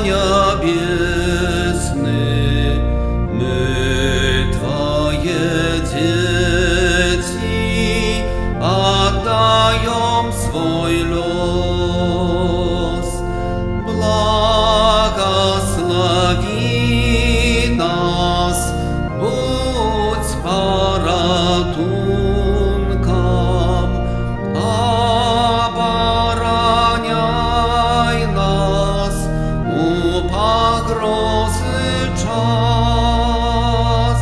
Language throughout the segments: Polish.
niebiesny, my Twoje dzieci, oddają swój los. Błogosławi nas, budź poratunkom, obaraniaj nas u pogrozy czas.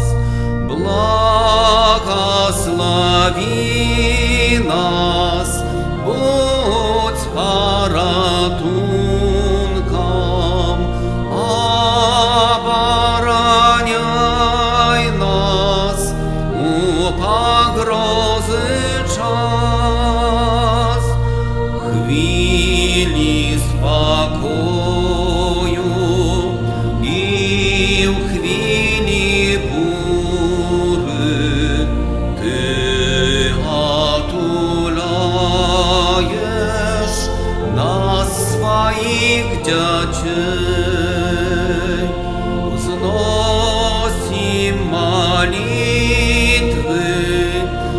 Błogosławi nas, budź poratunkom, obaraniaj nas u pogrozy czas. Chwili spokoju i w chwili bury Ty otulajesz nas, swoich dzieci. Wznosim молитwy,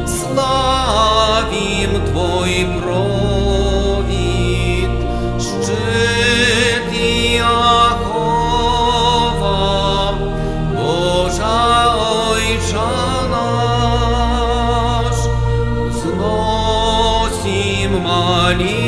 sławim Twój prowid, szczyt Jakowa, Boża Ojcze nasz. Wznosim молитwy,